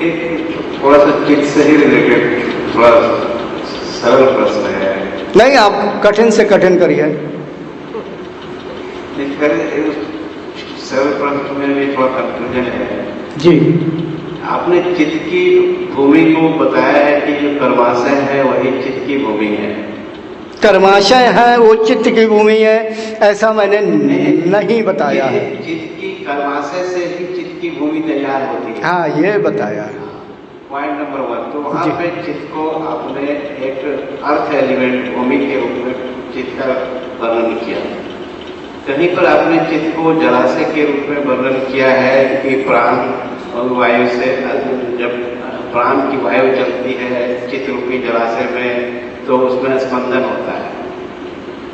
एक थोड़ा सा चित्त से ही रिलेटेड थोड़ा सरल प्रश्न है। नहीं, आप कठिन से कठिन करिए। सरल प्रश्न में भी थोड़ा कंफ्यूजन है जी। आपने चित्त की भूमि को बताया है कि जो कर्माशय है वही चित्त की भूमि है। कर्माशय है वो चित्त की भूमि है, ऐसा मैंने नहीं बताया है। चित्त की कर्माशय से ही चित्त की भूमि तैयार होती है। हाँ, ये बताया है। Point number 1। तो वहाँ पे चित्त को आपने एक अर्थ एलिमेंट भूमि के रूप में चित्त का वर्णन किया। कहीं पर आपने चित्त को जलाशय के रूप में वर्णन किया है कि प्राण और वायु से, जब प्राण की वायु चलती है चित्त रूपी जलाशय में तो उसमें स्पंदन होता है।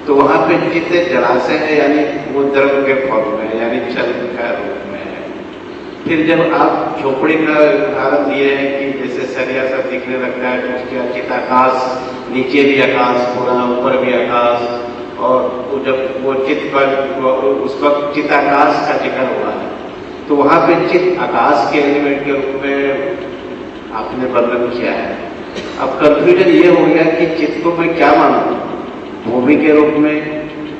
तो वहाँ पे चित्त जलाशय है, यानी वो द्रव के फॉर्म में, यानी जल का रूप में है। फिर जब आप झोपड़ी का उदाहरण दिए हैं कि जैसे सरिया सब दिखने लगता है तो उसके चित्ताकाश, नीचे भी आकाश पूरा, ऊपर भी आकाश, और जब वो चित्त पर उस वक्त चित्ताकाश का जिक्र हुआ है तो वहाँ पे चित्त आकाश के एलिमेंट के रूप में आपने वर्णन किया है। अब कंफ्यूजन ये हो गया कि चित्त को मैं क्या मानूं, भूमि के रूप में,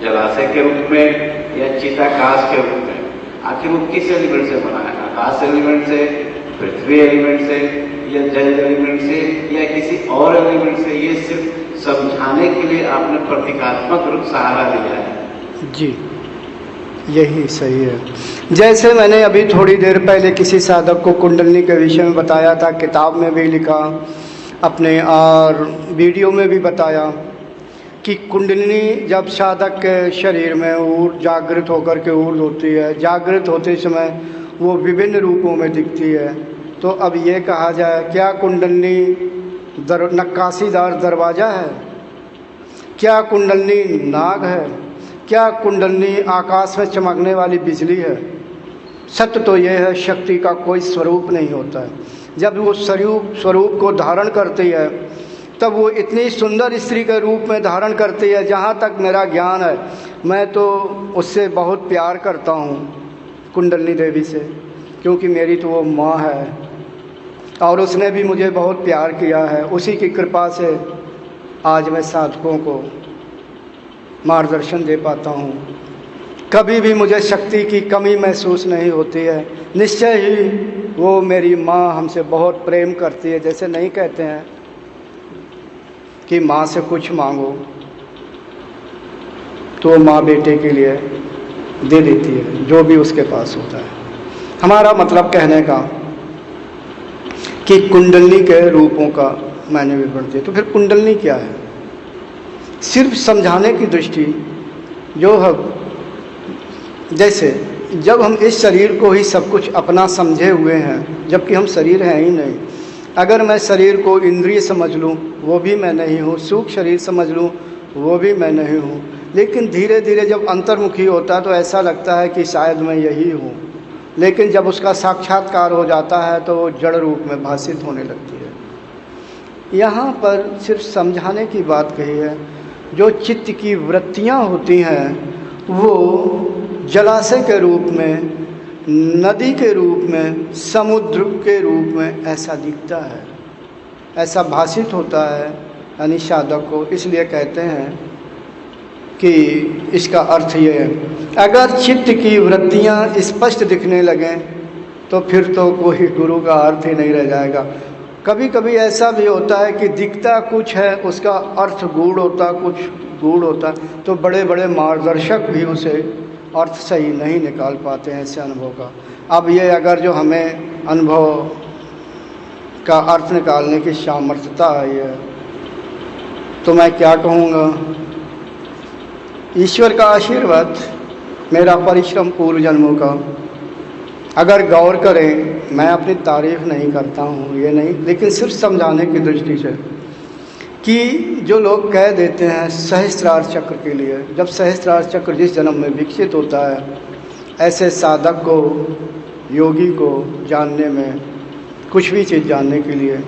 जलाशय के रूप में या चित्ताकाश के रूप में? आखिर वो किस एलिमेंट से बना है? आकाश एलिमेंट से, पृथ्वी एलिमेंट से, या जल एलिमेंट से, या किसी और एलिमेंट से? ये सिर्फ समझाने के लिए आपने प्रतीकात्मक रूप सहारा दिया है। जी, यही सही है। जैसे मैंने अभी थोड़ी देर पहले किसी साधक को कुंडलिनी के विषय में बताया था, किताब में भी लिखा अपने और वीडियो में भी बताया कि कुंडलिनी जब साधक के शरीर में जागृत होकर के ऊर्ज होती है, जागृत होते समय वो विभिन्न रूपों में दिखती है। तो अब ये कहा जाए, क्या कुंडलिनी नक्काशीदार दरवाज़ा है? क्या कुंडलिनी नाग है? क्या कुंडलिनी आकाश में चमकने वाली बिजली है? सत्य तो यह है, शक्ति का कोई स्वरूप नहीं होता है। जब वो स्वरूप को धारण करती है तब वो इतनी सुंदर स्त्री के रूप में धारण करती है। जहाँ तक मेरा ज्ञान है, मैं तो उससे बहुत प्यार करता हूँ, कुंडलिनी देवी से, क्योंकि मेरी तो वो माँ है और उसने भी मुझे बहुत प्यार किया है। उसी की कृपा से आज मैं साधकों को मार्गदर्शन दे पाता हूँ। कभी भी मुझे शक्ति की कमी महसूस नहीं होती है। निश्चय ही वो मेरी माँ हमसे बहुत प्रेम करती है। जैसे नहीं कहते हैं कि माँ से कुछ मांगो तो माँ बेटे के लिए दे देती है जो भी उसके पास होता है। हमारा मतलब कहने का कि कुंडलिनी के रूपों का मैंने विवरण दिया। तो फिर कुंडलिनी क्या है? सिर्फ समझाने की दृष्टि जो है, जैसे जब हम इस शरीर को ही सब कुछ अपना समझे हुए हैं, जबकि हम शरीर हैं ही नहीं। अगर मैं शरीर को इंद्रिय समझ लूँ वो भी मैं नहीं हूँ, सूक्ष्म शरीर समझ लूँ वो भी मैं नहीं हूँ। लेकिन धीरे धीरे जब अंतर्मुखी होता है तो ऐसा लगता है कि शायद मैं यही हूँ। लेकिन जब उसका साक्षात्कार हो जाता है तो वो जड़ रूप में भाषित होने लगती है। यहाँ पर सिर्फ समझाने की बात कही है। जो चित्त की वृत्तियाँ होती हैं वो जलाशय के रूप में, नदी के रूप में, समुद्र के रूप में ऐसा दिखता है, ऐसा भाषित होता है यानी साधक को। इसलिए कहते हैं कि इसका अर्थ ये है, अगर चित्त की वृत्तियाँ स्पष्ट दिखने लगें तो फिर तो कोई गुरु का अर्थ ही नहीं रह जाएगा। कभी कभी ऐसा भी होता है कि दिखता कुछ है, उसका अर्थ गूढ़ होता, कुछ गूढ़ होता, तो बड़े बड़े मार्गदर्शक भी उसे अर्थ सही नहीं निकाल पाते हैं ऐसे अनुभव का। अब ये अगर जो हमें अनुभव का अर्थ निकालने की सामर्थ्यता है तो मैं क्या कहूँगा, ईश्वर का आशीर्वाद, मेरा परिश्रम पूर्व जन्मों का। अगर गौर करें, मैं अपनी तारीफ नहीं करता हूँ, ये नहीं, लेकिन सिर्फ समझाने की दृष्टि से कि जो लोग कह देते हैं सहस्त्रार चक्र के लिए, जब सहस्त्रार चक्र जिस जन्म में विकसित होता है, ऐसे साधक को, योगी को जानने में, कुछ भी चीज़ जानने के लिए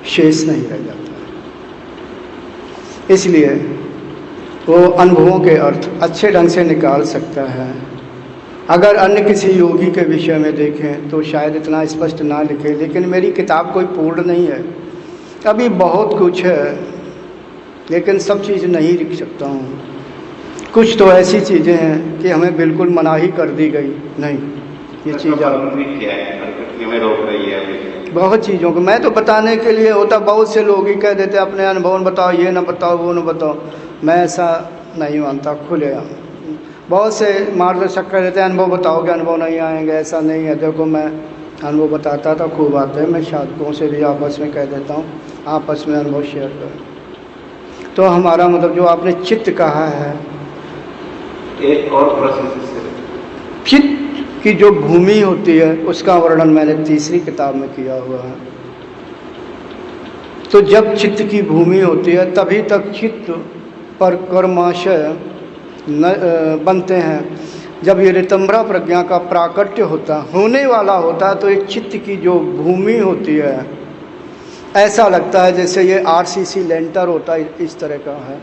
शेष नहीं रह जाता है। इसलिए वो अनुभवों के अर्थ अच्छे ढंग से निकाल सकता है अगर अन्य किसी योगी के विषय में देखें तो शायद इतना स्पष्ट ना लिखे, लेकिन मेरी किताब कोई पूर्ण नहीं है, अभी बहुत कुछ है, लेकिन सब चीज़ नहीं लिख सकता हूँ। कुछ तो ऐसी चीज़ें हैं कि हमें बिल्कुल मनाही कर दी गई, नहीं ये चीज़ में रोक रही है अभी। बहुत चीज़ों को मैं तो बताने के लिए होता, बहुत से लोग ही कह देते अपने अनुभव बताओ, ये ना बताओ वो ना बताओ, मैं ऐसा नहीं मानता खुले। बहुत से मार्गदर्शक कह देते हैं अनुभव बताओगे अनुभव नहीं आएंगे, ऐसा नहीं है। देखो मैं अनुभव बताता था, खूब आते हैं, मैं साधकों से भी आपस में कह देता हूँ, आपस में अनुभव शेयर करें। तो हमारा मतलब जो आपने चित्त कहा है, एक और प्रश्न से, चित्त की जो भूमि होती है उसका वर्णन मैंने तीसरी किताब में किया हुआ है। तो जब चित्त की भूमि होती है तभी तक चित्त पर कर्माशय बनते हैं। जब ये ऋतंभरा प्रज्ञा का प्राकट्य होने वाला होता है तो ये चित्त की जो भूमि होती है, ऐसा लगता है जैसे ये आरसीसी लेंटर होता है, इस तरह का है,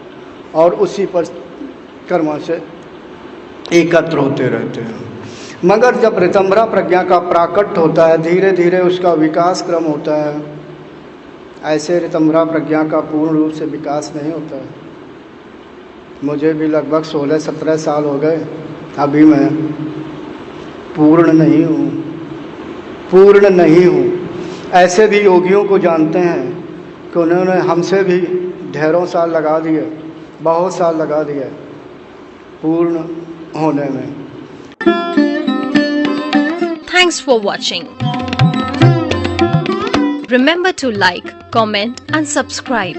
और उसी पर कर्माशय एकत्र होते रहते हैं। मगर जब ऋतंभरा प्रज्ञा का प्राकट्य होता है, धीरे धीरे उसका विकास क्रम होता है, ऐसे ऋतंभरा प्रज्ञा का पूर्ण रूप से विकास नहीं होता है। मुझे भी लगभग 16-17 साल हो गए, अभी मैं पूर्ण नहीं हूँ। ऐसे भी योगियों को जानते हैं कि उन्होंने हमसे भी ढेरों साल लगा दिए, बहुत साल लगा दिए पूर्ण होने में। Thanks for watching. Remember to like, comment and subscribe.